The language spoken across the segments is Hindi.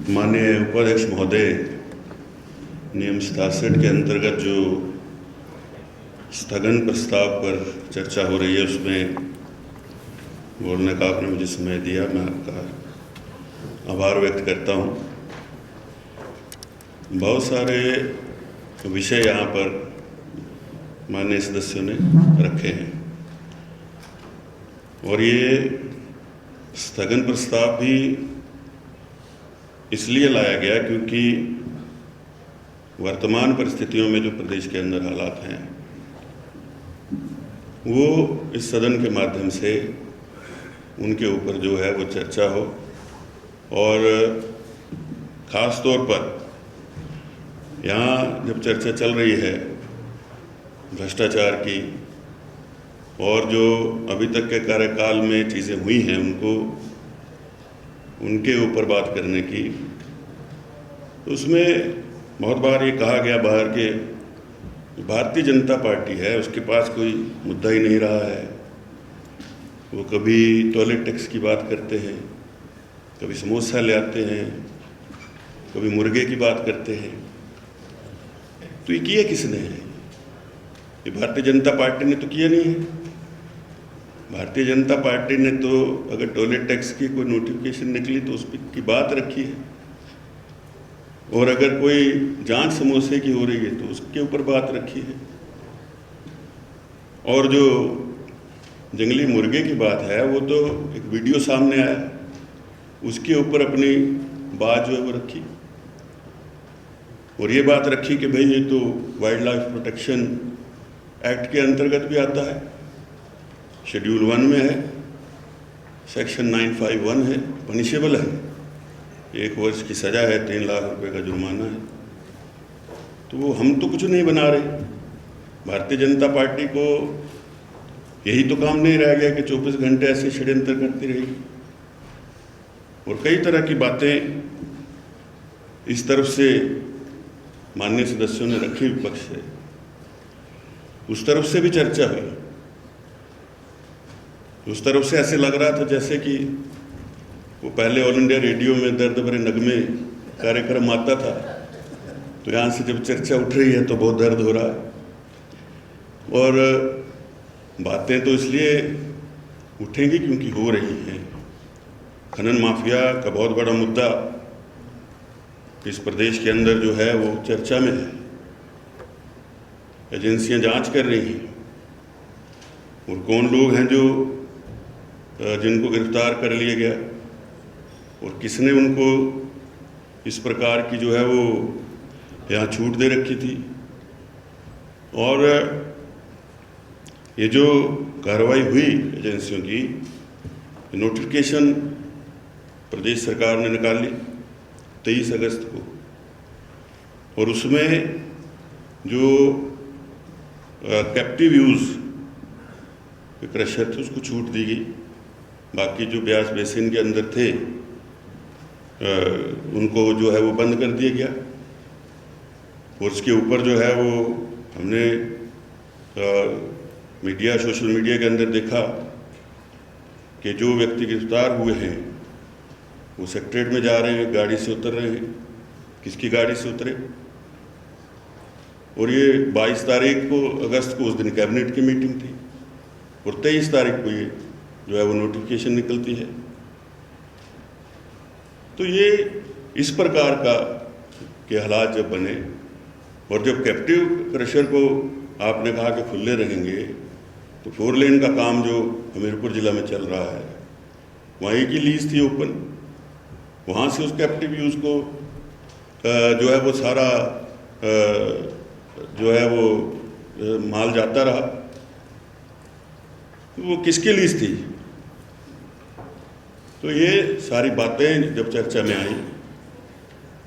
माननीय उपाध्यक्ष महोदय, नियम 67 के अंतर्गत जो स्थगन प्रस्ताव पर चर्चा हो रही है उसमें बोलने का आपने मुझे समय दिया, मैं आपका आभार व्यक्त करता हूं। बहुत सारे विषय यहाँ पर माननीय सदस्यों ने रखे हैं और ये स्थगन प्रस्ताव भी इसलिए लाया गया क्योंकि वर्तमान परिस्थितियों में जो प्रदेश के अंदर हालात हैं वो इस सदन के माध्यम से उनके ऊपर जो है वो चर्चा हो और ख़ास तौर पर यहाँ जब चर्चा चल रही है भ्रष्टाचार की और जो अभी तक के कार्यकाल में चीज़ें हुई हैं उनके ऊपर बात करने की, तो उसमें बहुत बार ये कहा गया बाहर के भारतीय जनता पार्टी है उसके पास कोई मुद्दा ही नहीं रहा है। वो कभी टॉयलेट टैक्स की बात करते हैं, कभी समोसा ले आते हैं, कभी मुर्गे की बात करते हैं। तो ये किया किसने है? ये भारतीय जनता पार्टी ने तो किया नहीं है। भारतीय जनता पार्टी ने तो अगर टॉयलेट टैक्स की कोई नोटिफिकेशन निकली तो उस की बात रखी है और अगर कोई जांच समोसे की हो रही है तो उसके ऊपर बात रखी है और जो जंगली मुर्गे की बात है वो तो एक वीडियो सामने आया उसके ऊपर अपनी बात जो है वो रखी और ये बात रखी कि भाई ये तो वाइल्ड लाइफ प्रोटेक्शन एक्ट के अंतर्गत भी आता है, शेड्यूल 1 में है, सेक्शन 951 है, पनिशेबल है, 1 वर्ष की सज़ा है, 3 लाख रुपए का जुर्माना है। तो वो हम तो कुछ नहीं बना रहे। भारतीय जनता पार्टी को यही तो काम नहीं रह गया कि 24 घंटे ऐसे षड्यंत्र करती रहेगी और कई तरह की बातें इस तरफ से माननीय सदस्यों ने रखी विपक्ष से, उस तरफ से भी चर्चा हुई। उस तरफ से ऐसे लग रहा था जैसे कि वो पहले ऑल इंडिया रेडियो में दर्द भरे नगमे कार्यक्रम आता था, तो यहाँ से जब चर्चा उठ रही है तो बहुत दर्द हो रहा है और बातें तो इसलिए उठेंगी क्योंकि हो रही हैं। खनन माफिया का बहुत बड़ा मुद्दा इस प्रदेश के अंदर जो है वो चर्चा में है, एजेंसियां जांच कर रही हैं और कौन लोग हैं जो जिनको गिरफ्तार कर लिया गया और किसने उनको इस प्रकार की जो है वो यहाँ छूट दे रखी थी। और ये जो कार्रवाई हुई एजेंसियों की, नोटिफिकेशन प्रदेश सरकार ने निकाली 23 अगस्त को और उसमें जो कैप्टिव यूज़ क्रशर थे उसको छूट दी गई। बाकी जो ब्यास बेसिन के अंदर थे उनको जो है वो बंद कर दिया गया और उसके ऊपर जो है वो हमने मीडिया सोशल मीडिया के अंदर देखा कि जो व्यक्ति गिरफ्तार हुए हैं वो सेक्रेटरीट में जा रहे हैं, गाड़ी से उतर रहे हैं। किसकी गाड़ी से उतरे? और ये 22 तारीख को अगस्त को उस दिन कैबिनेट की मीटिंग थी और 23 तारीख को ये जो है वो नोटिफिकेशन निकलती है। तो ये इस प्रकार का के हालात जब बने और जब कैप्टिव क्रशर को आपने कहा कि खुले रहेंगे तो 4 लेन का काम जो हमीरपुर ज़िला में चल रहा है वहीं की लीज थी ओपन, वहाँ से उस कैप्टिव यूज़ को जो है वो सारा जो है वो माल जाता रहा। वो किसकी लीज थी? तो ये सारी बातें जब चर्चा में आई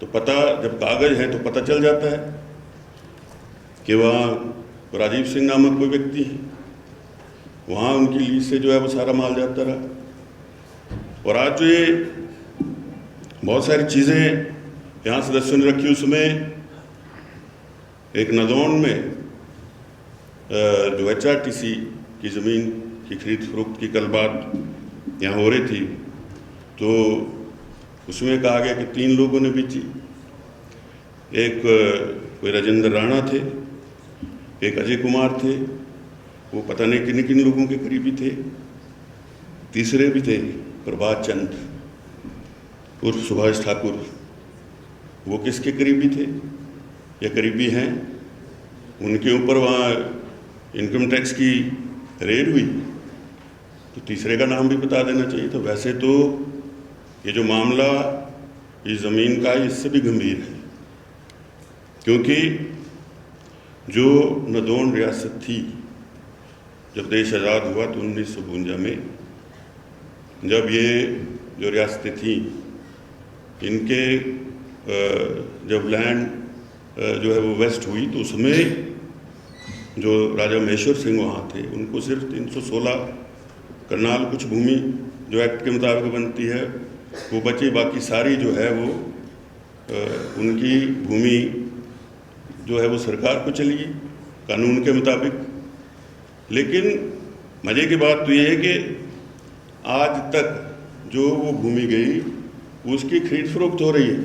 तो पता, जब कागज है तो पता चल जाता है कि वहाँ राजीव सिंह नामक कोई व्यक्ति है, वहाँ उनकी लीज से जो है वो सारा माल जाता रहा। और आज जो ये बहुत सारी चीज़ें यहाँ सदस्यों ने रखी, उसमें एक नदौन में जो HRTC की ज़मीन की खरीद फरोख्त की कल बात यहाँ हो रही थी, तो उसमें कहा गया कि 3 लोगों ने बेची। एक कोई राजेंद्र राणा थे, एक अजय कुमार थे, वो पता नहीं किन किन लोगों के करीबी थे, तीसरे भी थे प्रभात चंद उर्फ सुभाष ठाकुर, वो किसके करीबी थे या करीबी हैं, उनके ऊपर वहाँ इनकम टैक्स की रेड हुई तो तीसरे का नाम भी बता देना चाहिए था। वैसे तो ये जो मामला इस ज़मीन का इससे भी गंभीर है, क्योंकि जो नदौन रियासत थी, जब देश आज़ाद हुआ तो 1952 में, जब ये जो रियासतें थीं इनके जब लैंड जो है वो वेस्ट हुई तो उसमें जो राजा महेश्वर सिंह वहाँ थे उनको सिर्फ 316 करनाल कुछ भूमि जो एक्ट के मुताबिक बनती है वो बची, बाकी सारी जो है वो उनकी भूमि जो है वो सरकार को चली गई कानून के मुताबिक। लेकिन मज़े की बात तो ये है कि आज तक जो वो भूमि गई उसकी खरीद फरोख्त हो रही है,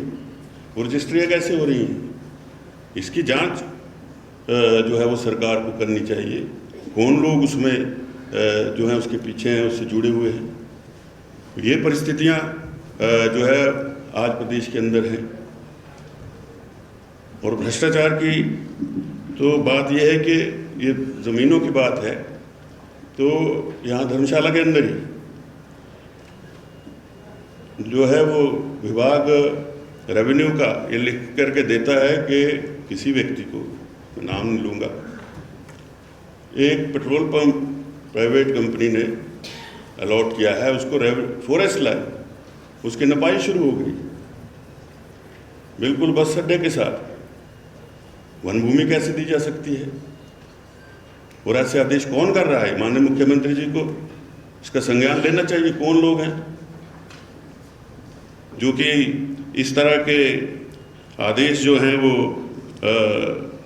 वो रजिस्ट्रियाँ कैसे हो रही हैं, इसकी जांच जो है वो सरकार को करनी चाहिए। कौन लोग उसमें जो है उसके पीछे हैं, उससे जुड़े हुए हैं। ये परिस्थितियाँ जो है आज प्रदेश के अंदर हैं। और भ्रष्टाचार की तो बात यह है कि ये ज़मीनों की बात है तो यहाँ धर्मशाला के अंदर ही जो है वो विभाग रेवेन्यू का ये लिख करके देता है कि किसी व्यक्ति को, मैं नाम नहीं लूँगा, एक पेट्रोल पंप प्राइवेट कंपनी ने अलॉट किया है उसको फॉरेस्ट लैंड, उसकी नपाई शुरू हो गई बिल्कुल बस अड्डे के साथ। वन भूमि कैसे दी जा सकती है? और ऐसे आदेश कौन कर रहा है? माननीय मुख्यमंत्री जी को इसका संज्ञान लेना चाहिए। कौन लोग हैं जो कि इस तरह के आदेश जो हैं वो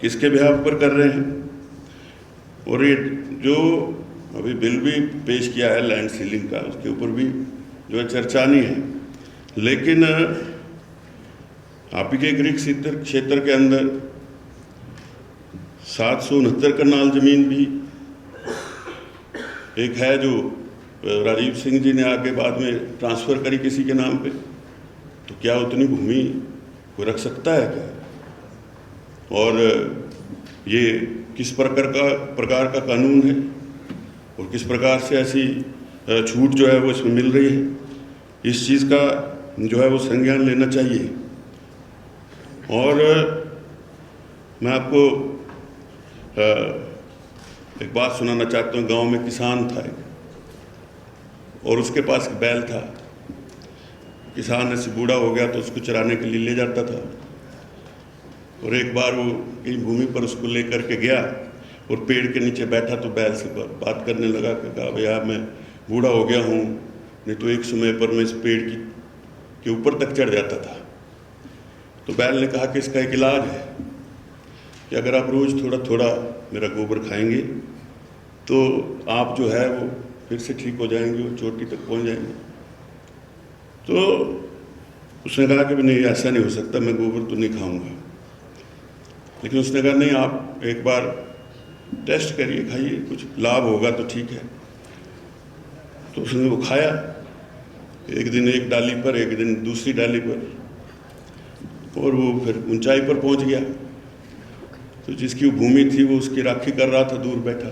किसके बिहाफ पर कर रहे हैं? और ये जो अभी बिल भी पेश किया है लैंड सीलिंग का, उसके ऊपर भी जो है चर्चा नहीं है। लेकिन आप ही के ग्रीक क्षेत्र के अंदर 769 करनाल जमीन भी एक है जो राजीव सिंह जी ने आके बाद में ट्रांसफ़र करी किसी के नाम पे, तो क्या उतनी भूमि कोई रख सकता है क्या? और ये किस प्रकार का कानून है और किस प्रकार से ऐसी छूट जो है वो इसमें मिल रही है, इस चीज़ का जो है वो संज्ञान लेना चाहिए। और मैं आपको एक बात सुनाना चाहता हूँ। गांव में किसान था एक, और उसके पास एक बैल था। किसान ऐसे बूढ़ा हो गया तो उसको चराने के लिए ले जाता था, और एक बार वो कहीं भूमि पर उसको लेकर के गया और पेड़ के नीचे बैठा तो बैल से बात करने लगा कि कहा भैया मैं बूढ़ा हो गया हूँ, नहीं तो एक समय पर मैं इस पेड़ के ऊपर तक चढ़ जाता था। तो बैल ने कहा कि इसका एक इलाज है कि अगर आप रोज़ थोड़ा थोड़ा मेरा गोबर खाएंगे तो आप जो है वो फिर से ठीक हो जाएंगे और चोटी तक पहुँच जाएंगे। तो उसने कहा कि नहीं ऐसा नहीं हो सकता, मैं गोबर तो नहीं खाऊंगा। लेकिन उसने कहा नहीं आप एक बार टेस्ट करिए, खाइए, कुछ लाभ होगा तो ठीक है। तो उसने वो खाया, एक दिन एक डाली पर, एक दिन दूसरी डाली पर, और वो फिर ऊंचाई पर पहुंच गया। तो जिसकी वो भूमि थी वो उसकी राखी कर रहा था, दूर बैठा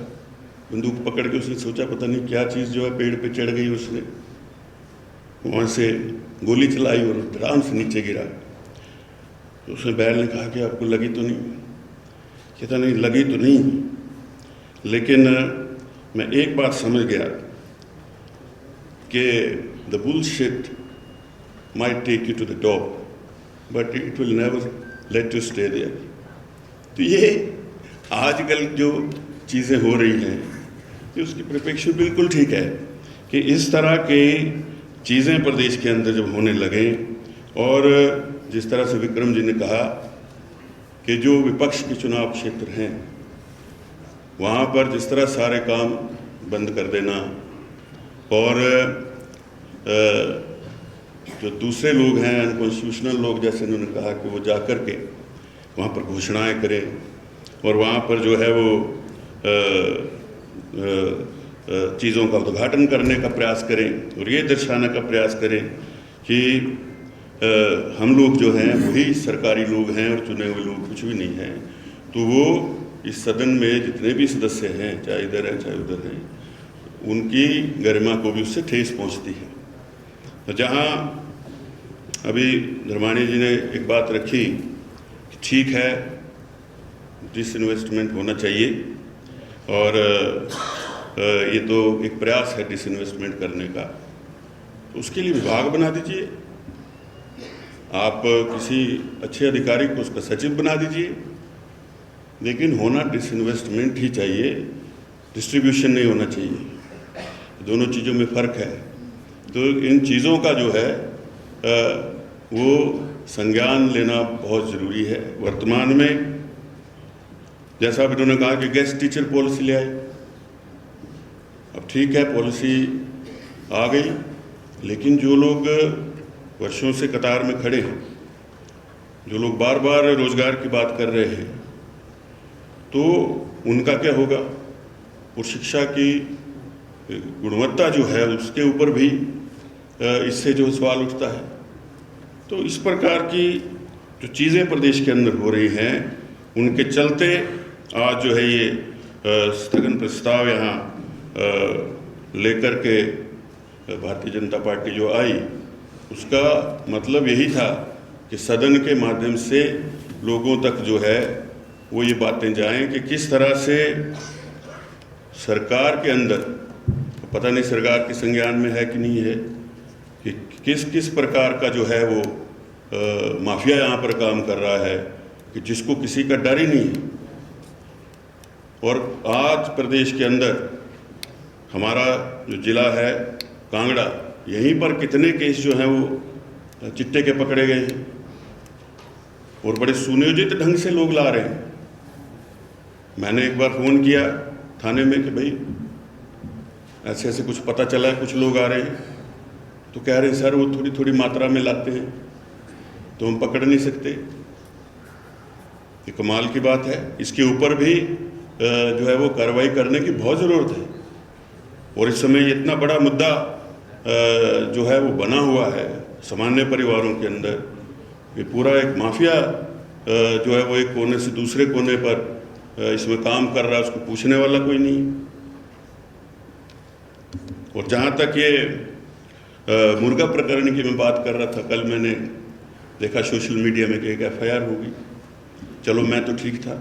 बंदूक पकड़ के। उसने सोचा पता नहीं क्या चीज़ जो है पेड़ पे चढ़ गई, उसने वहाँ से गोली चलाई और आराम से नीचे गिरा। तो उसने बैल ने कहा कि आपको लगी तो नहीं? कहता नहीं लगी तो नहीं, लेकिन मैं एक बात समझ गया कि the bullshit might take you to the top but it will never let you stay there. तो ये आजकल जो चीज़ें हो रही हैं कि उसकी परिप्रेक्ष्य बिल्कुल ठीक है कि इस तरह के चीज़ें प्रदेश के अंदर जब होने लगें, और जिस तरह से विक्रम जी ने कहा कि जो विपक्ष के चुनाव क्षेत्र हैं वहाँ पर जिस तरह सारे काम बंद कर देना और जो दूसरे लोग हैं अनकॉन्स्टिट्यूशनल लोग, जैसे उन्होंने कहा कि वो जा कर के वहाँ पर घोषणाएं करें और वहाँ पर जो है वो चीज़ों का उद्घाटन करने का प्रयास करें और ये दर्शाने का प्रयास करें कि हम लोग जो हैं वही सरकारी लोग हैं और चुने हुए लोग कुछ भी नहीं हैं। तो वो इस सदन में जितने भी सदस्य हैं, चाहे इधर हैं चाहे उधर हैं, उनकी गरिमा को भी उससे ठेस पहुंचती है। तो जहां अभी धर्माणी जी ने एक बात रखी कि ठीक है डिसइन्वेस्टमेंट होना चाहिए और ये तो एक प्रयास है डिसइन्वेस्टमेंट करने का, तो उसके लिए विभाग बना दीजिए, आप किसी अच्छे अधिकारी को उसका सचिव बना दीजिए, लेकिन होना डिसइन्वेस्टमेंट ही चाहिए, डिस्ट्रीब्यूशन नहीं होना चाहिए। दोनों चीज़ों में फ़र्क है। तो इन चीज़ों का जो है वो संज्ञान लेना बहुत ज़रूरी है। वर्तमान में जैसा अब इन्होंने कहा कि गेस्ट टीचर पॉलिसी ले आए, अब ठीक है पॉलिसी आ गई, लेकिन जो लोग वर्षों से कतार में खड़े हैं, जो लोग बार बार रोज़गार की बात कर रहे हैं, तो उनका क्या होगा? और शिक्षा की गुणवत्ता जो है उसके ऊपर भी इससे जो सवाल उठता है। तो इस प्रकार की जो चीज़ें प्रदेश के अंदर हो रही हैं, उनके चलते आज जो है ये स्थगन प्रस्ताव यहाँ लेकर के भारतीय जनता पार्टी जो आई, उसका मतलब यही था कि सदन के माध्यम से लोगों तक जो है वो ये बातें जाएं कि किस तरह से सरकार के अंदर, पता नहीं सरकार के संज्ञान में है कि नहीं है, कि किस किस प्रकार का जो है वो माफिया यहाँ पर काम कर रहा है कि जिसको किसी का डर ही नहीं है। और आज प्रदेश के अंदर हमारा जो जिला है कांगड़ा, यहीं पर कितने केस जो हैं वो चिट्टे के पकड़े गए हैं और बड़े सुनियोजित ढंग से लोग ला रहे हैं। मैंने एक बार फ़ोन किया थाने में कि भाई ऐसे ऐसे कुछ पता चला है, कुछ लोग आ रहे हैं, तो कह रहे हैं सर वो थोड़ी थोड़ी मात्रा में लाते हैं तो हम पकड़ नहीं सकते। ये कमाल की बात है। इसके ऊपर भी जो है वो कार्रवाई करने की बहुत ज़रूरत है। और इस समय इतना बड़ा मुद्दा जो है वो बना हुआ है सामान्य परिवारों के अंदर, ये पूरा एक माफिया जो है वो एक कोने से दूसरे कोने पर इसमें काम कर रहा है, उसको पूछने वाला कोई नहीं। और जहाँ तक ये मुर्गा प्रकरण की मैं बात कर रहा था, कल मैंने देखा सोशल मीडिया में कि एक FIR होगी। चलो मैं तो ठीक था,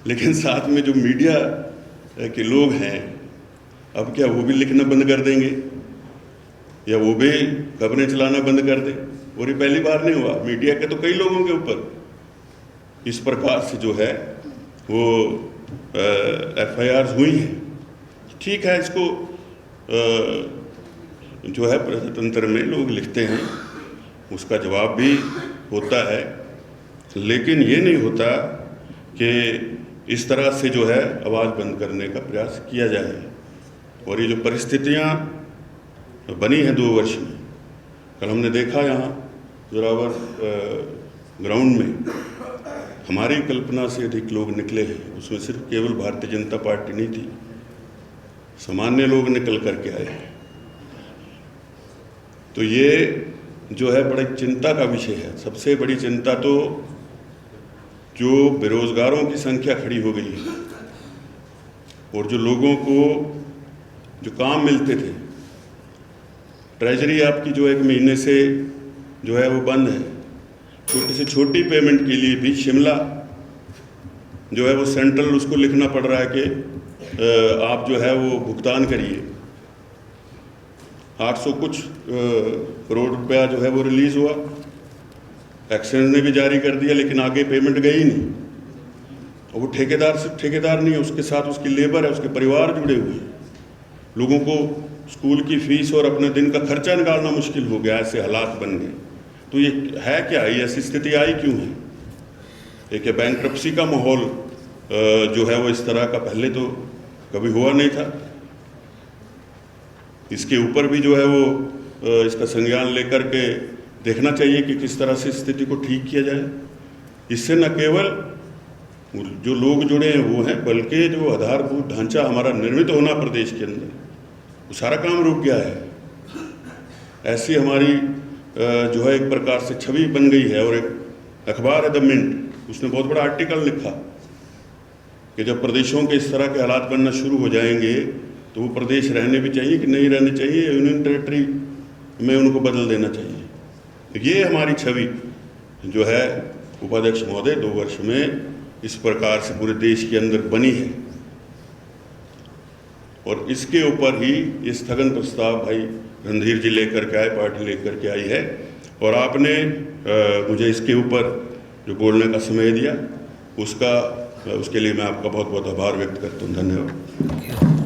लेकिन साथ में जो मीडिया के लोग हैं, अब क्या वो भी लिखना बंद कर देंगे या वो भी खबरें चलाना बंद कर दें? और ये पहली बार नहीं हुआ, मीडिया के तो कई लोगों के ऊपर इस प्रकार से जो है वो FIRs हुई हैं। ठीक है, इसको जो है प्रजातंत्र में लोग लिखते हैं, उसका जवाब भी होता है, लेकिन ये नहीं होता कि इस तरह से जो है आवाज़ बंद करने का प्रयास किया जाए। और ये जो परिस्थितियाँ बनी हैं 2 वर्ष में, कल हमने देखा यहाँ जोरावर ग्राउंड में हमारी कल्पना से अधिक लोग निकले हैं। उसमें सिर्फ केवल भारतीय जनता पार्टी नहीं थी, सामान्य लोग निकल करके आए हैं। तो ये जो है बड़ी चिंता का विषय है। सबसे बड़ी चिंता तो जो बेरोजगारों की संख्या खड़ी हो गई है और जो लोगों को जो काम मिलते थे, ट्रेजरी आपकी जो 1 महीने से जो है वो बंद है। छोटी से छोटी पेमेंट के लिए भी शिमला जो है वो सेंट्रल उसको लिखना पड़ रहा है कि आप जो है वो भुगतान करिए। 800 कुछ करोड़ रुपया जो है वो रिलीज़ हुआ, एक्सचेंज ने भी जारी कर दिया, लेकिन आगे पेमेंट गई नहीं। और वो ठेकेदार सिर्फ ठेकेदार नहीं है, उसके साथ उसकी लेबर है, उसके परिवार जुड़े हुए हैं। लोगों को स्कूल की फीस और अपने दिन का खर्चा निकालना मुश्किल हो गया, ऐसे हालात बन गए। तो ये है क्या, ये ऐसी स्थिति आई क्यों है? एक बैंक्रप्सी का माहौल जो है वो इस तरह का पहले तो कभी हुआ नहीं था। इसके ऊपर भी जो है वो इसका संज्ञान लेकर के देखना चाहिए कि किस तरह से स्थिति को ठीक किया जाए। इससे न केवल जो लोग जुड़े हैं वो हैं, बल्कि जो आधारभूत ढांचा हमारा निर्मित होना प्रदेश के अंदर, वो सारा काम रुक गया है। ऐसी हमारी जो है एक प्रकार से छवि बन गई है। और एक अखबार है द मिंट, उसने बहुत बड़ा आर्टिकल लिखा कि जब प्रदेशों के इस तरह के हालात बनना शुरू हो जाएंगे तो वो प्रदेश रहने भी चाहिए कि नहीं रहने चाहिए, यूनियन टेरिटरी में उनको बदल देना चाहिए। ये हमारी छवि जो है उपाध्यक्ष महोदय 2 वर्ष में इस प्रकार से पूरे देश के अंदर बनी है। और इसके ऊपर ही ये स्थगन प्रस्ताव भाई रणधीर जी लेकर के आए, पार्टी लेकर के आई है। और आपने मुझे इसके ऊपर जो बोलने का समय दिया उसके लिए मैं आपका बहुत बहुत आभार व्यक्त करता हूँ। धन्यवाद।